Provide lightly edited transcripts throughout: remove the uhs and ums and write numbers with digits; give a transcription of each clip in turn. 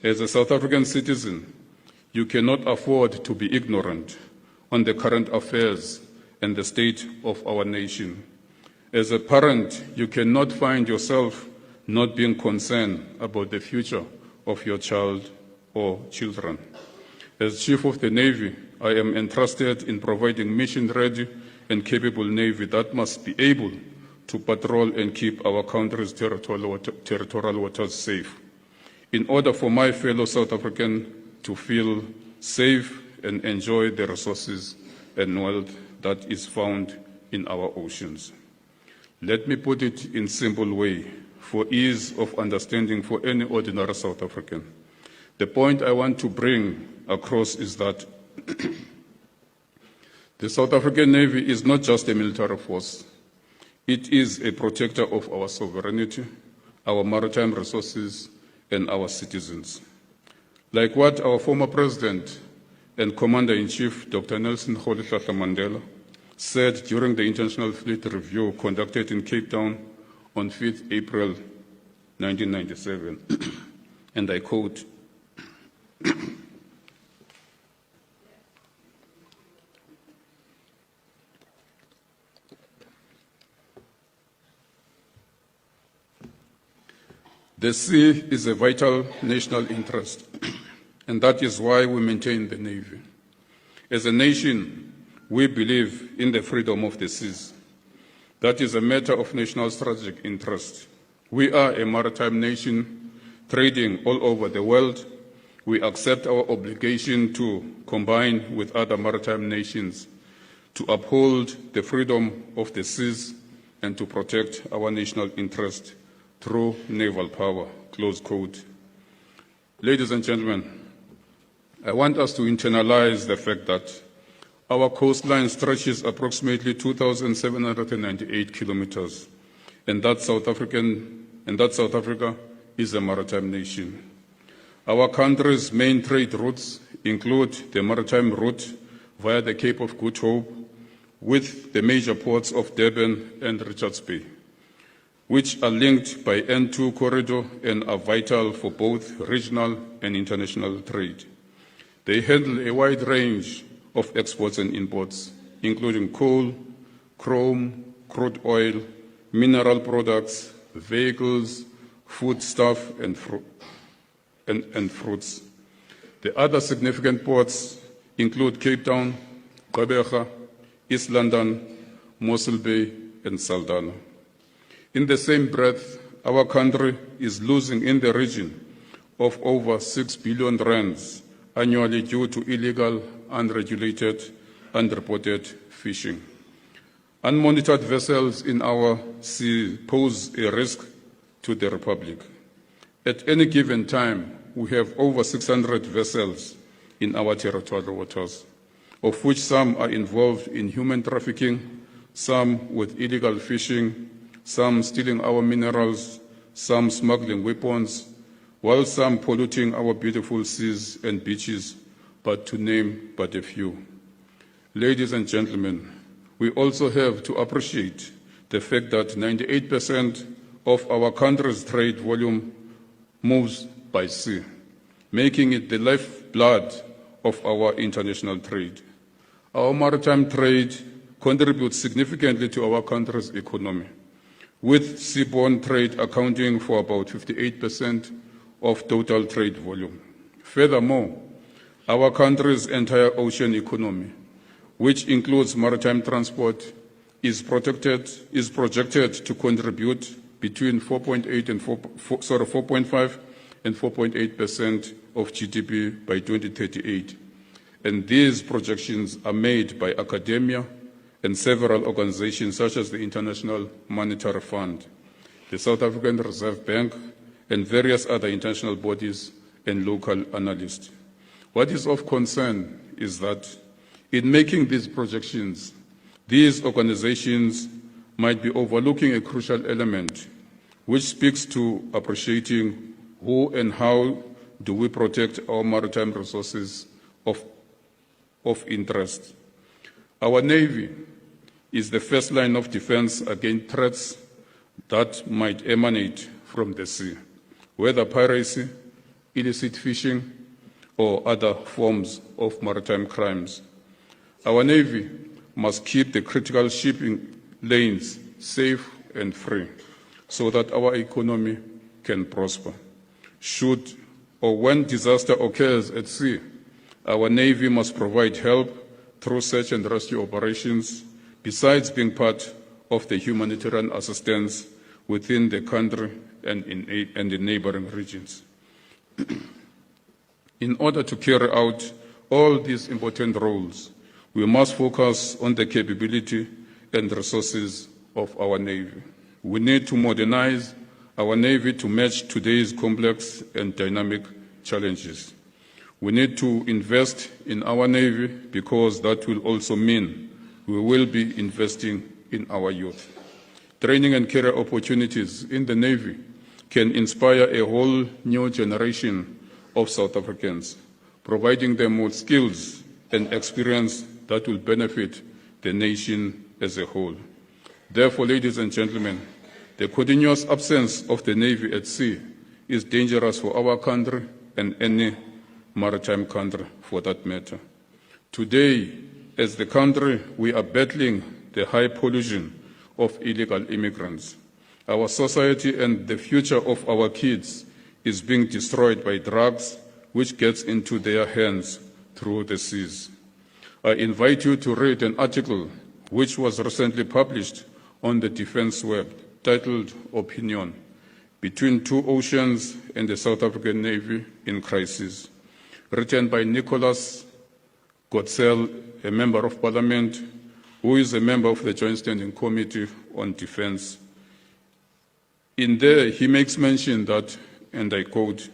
As a South African citizen, you cannot afford to be ignorant on the current affairs and the state of our nation. As a parent, you cannot find yourself not being concerned about the future of your child or children. As Chief of the Navy, I am entrusted in providing mission-ready and capable Navy that must be able to patrol and keep our country's territorial waters safe. In order for my fellow South Africans to feel safe and enjoy the resources and wealth that is found in our oceans. Let me put it in a simple way, for ease of understanding for any ordinary South African. The point I want to bring across is that the South African Navy is not just a military force. It is a protector of our sovereignty, our maritime resources, and our citizens. Like what our former President and Commander-in-Chief, Dr. Nelson Rolihlahla Mandela, said during the International Fleet Review conducted in Cape Town on 5th April 1997, and I quote, "The sea is a vital national interest, and that is why we maintain the Navy. As a nation, we believe in the freedom of the seas. That is a matter of national strategic interest. We are a maritime nation trading all over the world. We accept our obligation to combine with other maritime nations to uphold the freedom of the seas and to protect our national interest through naval power," close quote. Ladies and gentlemen, I want us to internalize the fact that our coastline stretches approximately 2,798 kilometers, and that South Africa is a maritime nation. Our country's main trade routes include the maritime route via the Cape of Good Hope with the major ports of Durban and Richards Bay, which are linked by N2 corridor and are vital for both regional and international trade. They handle a wide range of exports and imports, including coal, chrome, crude oil, mineral products, vehicles, foodstuff, and fruits. The other significant ports include Cape Town, Gqeberha, East London, Mossel Bay, and Saldanha. In the same breath, our country is losing in the region of over 6 billion rands annually due to illegal, unregulated, unreported fishing. Unmonitored vessels in our sea pose a risk to the Republic. At any given time, we have over 600 vessels in our territorial waters, of which some are involved in human trafficking, some with illegal fishing, some stealing our minerals, some smuggling weapons, while some polluting our beautiful seas and beaches, but to name but a few. Ladies and gentlemen, we also have to appreciate the fact that 98% of our country's trade volume moves by sea, making it the lifeblood of our international trade. Our maritime trade contributes significantly to our country's economy, with seaborne trade accounting for about 58% of total trade volume. Furthermore, our country's entire ocean economy, which includes maritime transport, is projected to contribute between 4.5 and 4.8% of GDP by 2038. And these projections are made by academia and several organizations such as the International Monetary Fund, the South African Reserve Bank, and various other international bodies and local analysts. What is of concern is that in making these projections, these organizations might be overlooking a crucial element, which speaks to appreciating who and how do we protect our maritime resources of interest. Our Navy is the first line of defense against threats that might emanate from the sea, whether piracy, illicit fishing, or other forms of maritime crimes. Our Navy must keep the critical shipping lanes safe and free so that our economy can prosper. Should or when disaster occurs at sea, our Navy must provide help through search and rescue operations, besides being part of the humanitarian assistance within the country and in the neighboring regions. In order to carry out all these important roles, we must focus on the capability and resources of our Navy. We need to modernize our Navy to match today's complex and dynamic challenges. We need to invest in our Navy because that will also mean we will be investing in our youth. Training and career opportunities in the Navy can inspire a whole new generation of South Africans, providing them with skills and experience that will benefit the nation as a whole. Therefore, ladies and gentlemen, the continuous absence of the Navy at sea is dangerous for our country and any maritime country for that matter. Today, as the country, we are battling the high pollution of illegal immigrants. Our society and the future of our kids is being destroyed by drugs which gets into their hands through the seas. I invite you to read an article which was recently published on the Defense Web titled Opinion, Between Two Oceans and the South African Navy in Crisis, written by Nicholas Gottsel, a member of Parliament, who is a member of the Joint Standing Committee on Defense. In there, he makes mention that, and I quote,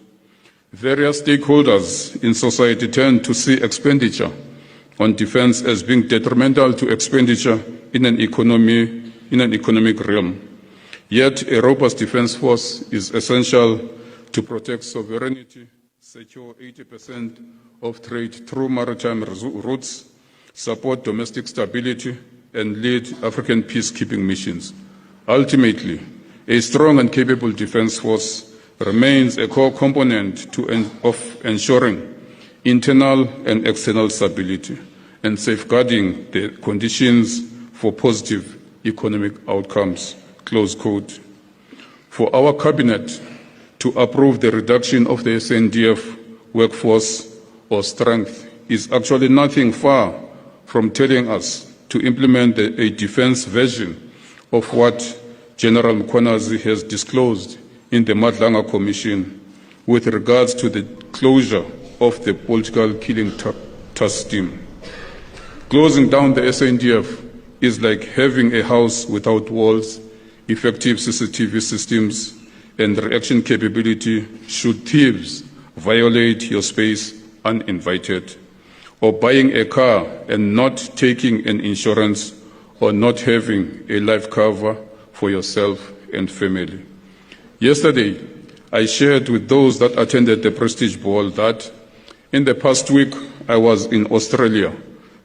various stakeholders in society tend to see expenditure on defense as being detrimental to expenditure in an economic realm. Yet, a robust defense force is essential to protect sovereignty, secure 80% of trade through maritime routes, support domestic stability, and lead African peacekeeping missions. Ultimately, a strong and capable defense force remains a core component of ensuring internal and external stability and safeguarding the conditions for positive economic outcomes, close quote. For our cabinet to approve the reduction of the SNDF workforce or strength is actually nothing far from telling us to implement a defense version of what General Mkhwanazi has disclosed in the Madlanga Commission with regards to the closure of the political killing task team. Closing down the SNDF is like having a house without walls, effective CCTV systems, and reaction capability should thieves violate your space uninvited, or buying a car and not taking an insurance, or not having a life cover for yourself and family. Yesterday, I shared with those that attended the Prestige Ball that in the past week I was in Australia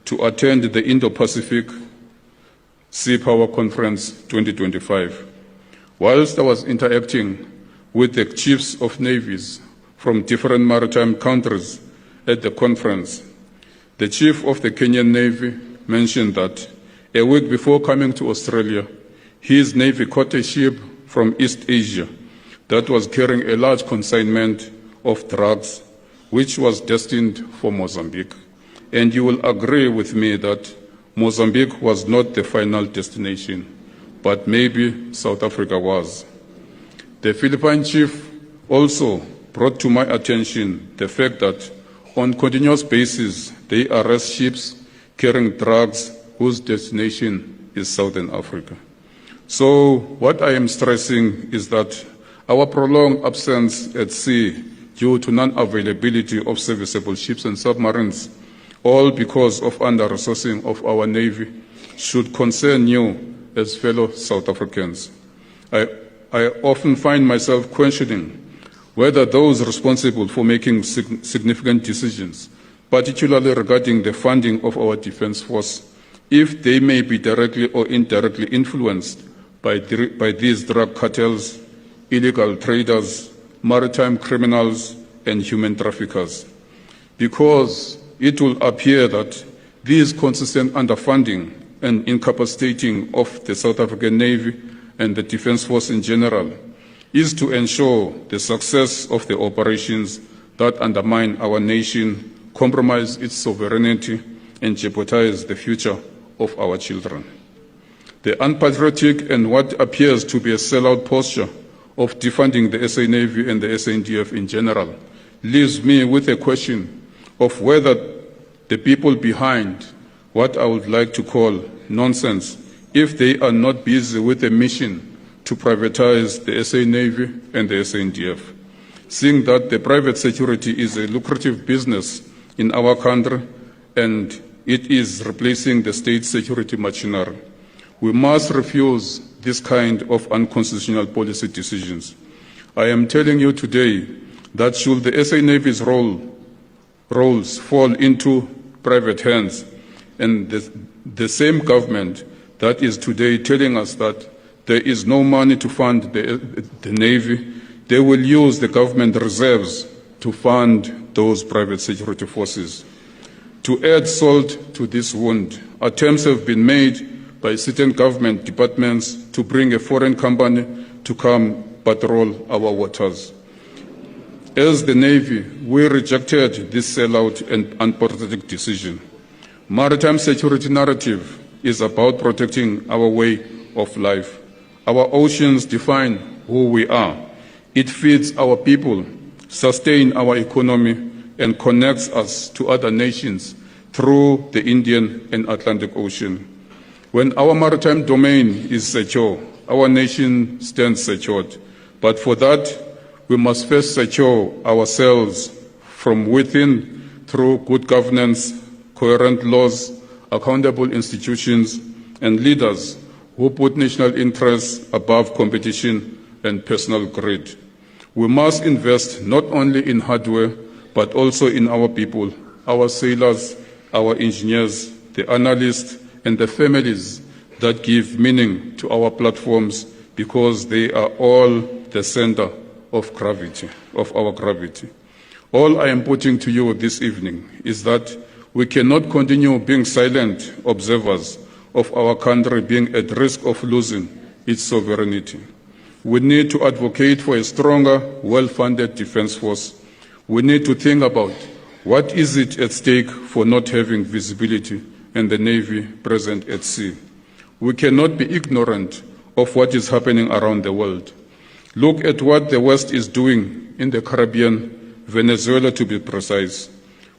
to attend the Indo-Pacific Sea Power Conference 2025. Whilst I was interacting with the chiefs of navies from different maritime countries at the conference, the chief of the Kenyan Navy mentioned that a week before coming to Australia, his Navy caught a ship from East Asia that was carrying a large consignment of drugs, which was destined for Mozambique. And you will agree with me that Mozambique was not the final destination, but maybe South Africa was. The Philippine chief also brought to my attention the fact that on continuous basis, they arrest ships carrying drugs whose destination is Southern Africa. So what I am stressing is that our prolonged absence at sea due to non-availability of serviceable ships and submarines, all because of under-resourcing of our Navy, should concern you as fellow South Africans. I often find myself questioning whether those responsible for making significant decisions, particularly regarding the funding of our defense force, if they may be directly or indirectly influenced by these drug cartels, illegal traders, maritime criminals, and human traffickers. Because it will appear that this consistent underfunding and incapacitating of the South African Navy and the Defence Force in general is to ensure the success of the operations that undermine our nation, compromise its sovereignty, and jeopardize the future of our children. The unpatriotic and what appears to be a sellout posture of defunding the SA Navy and the SANDF in general leaves me with a question of whether the people behind what I would like to call nonsense, if they are not busy with a mission to privatize the SA Navy and the SANDF, seeing that the private security is a lucrative business in our country and it is replacing the state security machinery. We must refuse this kind of unconstitutional policy decisions. I am telling you today that should the SA Navy's roles fall into private hands, and the same government that is today telling us that there is no money to fund the Navy, they will use the government reserves to fund those private security forces. To add salt to this wound, attempts have been made by certain government departments to bring a foreign company to come patrol our waters. As the Navy, we rejected this sellout and unpatriotic decision. Maritime security narrative is about protecting our way of life. Our oceans define who we are. It feeds our people, sustains our economy, and connects us to other nations through the Indian and Atlantic Ocean. When our maritime domain is secure, our nation stands secured. But for that, we must first secure ourselves from within through good governance, coherent laws, accountable institutions, and leaders who put national interests above competition and personal greed. We must invest not only in hardware, but also in our people, our sailors, our engineers, the analysts, and the families that give meaning to our platforms, because they are all the center of gravity, of our gravity. All I am putting to you this evening is that we cannot continue being silent observers of our country being at risk of losing its sovereignty. We need to advocate for a stronger, well-funded defense force. We need to think about what is it at stake for not having visibility and the Navy present at sea. We cannot be ignorant of what is happening around the world. Look at what the West is doing in the Caribbean, Venezuela to be precise.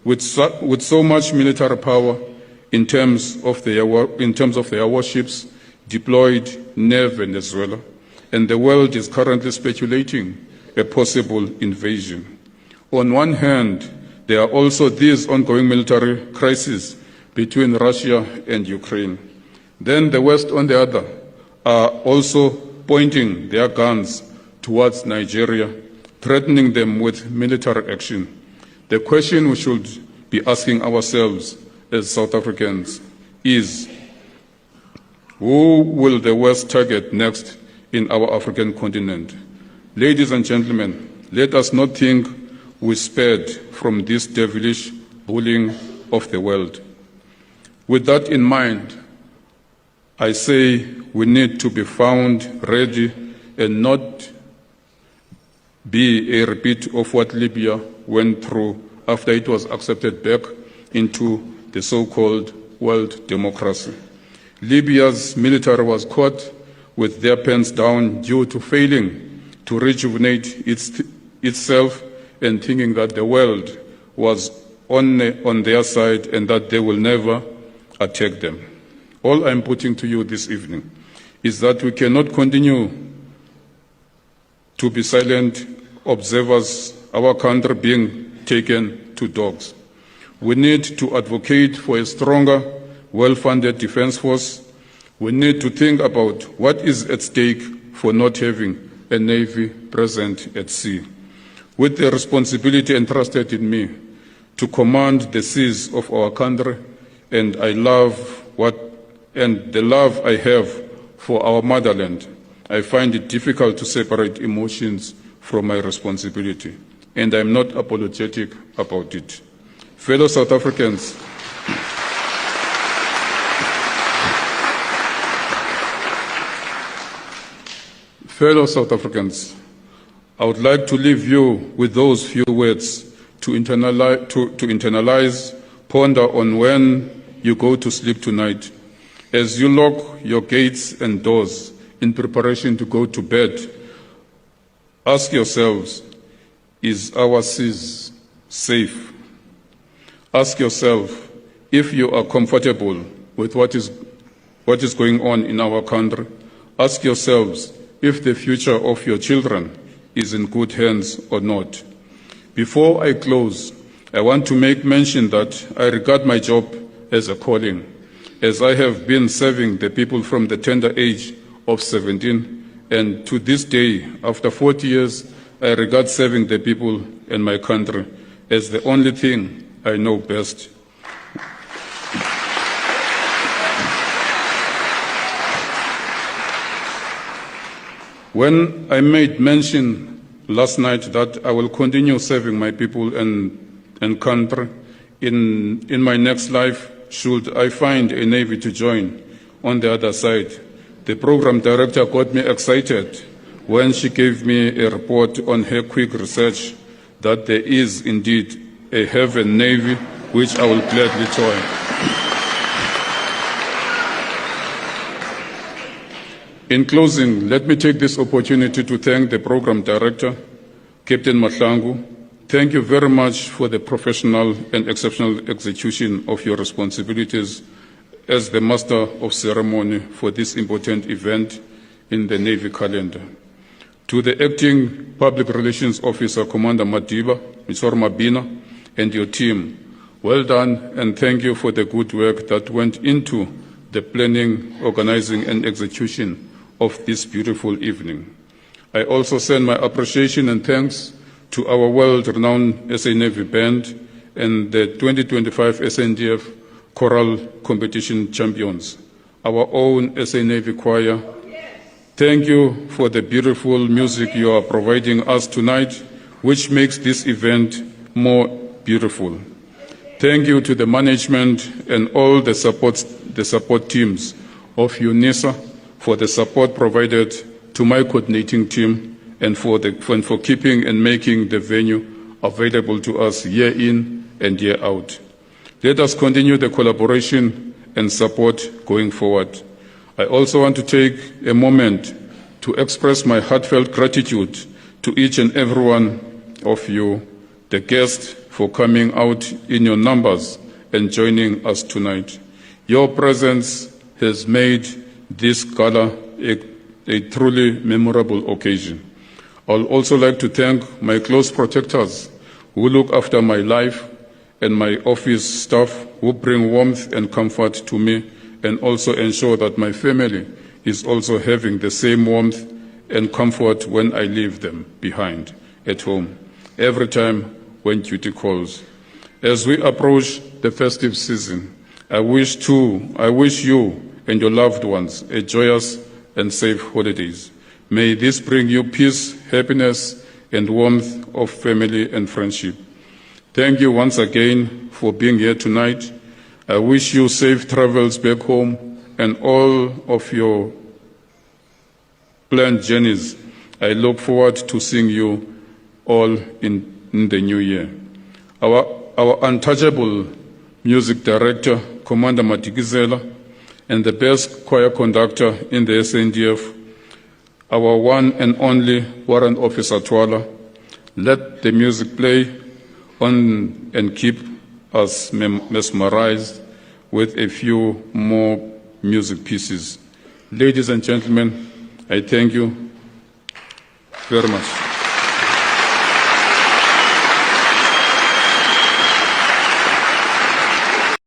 With so much military power in terms of their warships deployed near Venezuela, and the world is currently speculating a possible invasion. On one hand, there are also these ongoing military crises between Russia and Ukraine. Then the West, on the other, are also pointing their guns towards Nigeria, threatening them with military action. The question we should be asking ourselves as South Africans is, who will the West target next in our African continent? Ladies and gentlemen, let us not think we spared from this devilish bullying of the world. With that in mind, I say we need to be found ready and not be a repeat of what Libya went through after it was accepted back into the so-called world democracy. Libya's military was caught with their pens down due to failing to rejuvenate itself and thinking that the world was on their side and that they will never attack them. All I'm putting to you this evening is that we cannot continue to be silent observers, our country being taken to dogs. We need to advocate for a stronger, well-funded defense force. We need to think about what is at stake for not having a Navy present at sea. With the responsibility entrusted in me to command the seas of our country, and the love I have for our motherland, I find it difficult to separate emotions from my responsibility. and I'm not apologetic about it. Fellow South Africans, I would like to leave you with those few words to internalize, ponder on when you go to sleep tonight. As you lock your gates and doors in preparation to go to bed, ask yourselves, is our seas safe? Ask yourself if you are comfortable with what is going on in our country. Ask yourselves if the future of your children is in good hands or not. Before I close, I want to make mention that I regard my job as a calling, as I have been serving the people from the tender age of 17, and to this day, after 40 years, I regard serving the people in my country as the only thing I know best. When I made mention last night that I will continue serving my people and country in my next life, should I find a navy to join on the other side, the program director got me excited when she gave me a report on her quick research that there is indeed a heaven navy, which I will gladly join. In closing, let me take this opportunity to thank the program director, Captain Mahlangu. Thank you very much for the professional and exceptional execution of your responsibilities as the master of ceremony for this important event in the Navy calendar. To the acting public relations officer, Commander Madiba, Mr. Mabina, and your team, well done, and thank you for the good work that went into the planning, organizing, and execution of this beautiful evening. I also send my appreciation and thanks to our world-renowned SA Navy Band and the 2025 SNDF Choral Competition champions, our own SA Navy Choir. Thank you for the beautiful music you are providing us tonight, which makes this event more beautiful. Thank you to the management and all the support teams of UNISA for the support provided to my coordinating team and for keeping and making the venue available to us year in and year out. Let us continue the collaboration and support going forward. I also want to take a moment to express my heartfelt gratitude to each and every one of you, the guests, for coming out in your numbers and joining us tonight. Your presence has made this gala a truly memorable occasion. I'll also like to thank my close protectors who look after my life and my office staff who bring warmth and comfort to me and also ensure that my family is also having the same warmth and comfort when I leave them behind at home every time when duty calls. As we approach the festive season, I wish you and your loved ones a joyous and safe holidays. May this bring you peace, happiness, and warmth of family and friendship. Thank you once again for being here tonight. I wish you safe travels back home and all of your planned journeys. I look forward to seeing you all in the new year. Our untouchable music director, Commander Matikizela, and the best choir conductor in the SNDF, our one and only Warrant Officer Twala. Let the music play on and keep us mesmerized with a few more music pieces. Ladies and gentlemen, I thank you very much.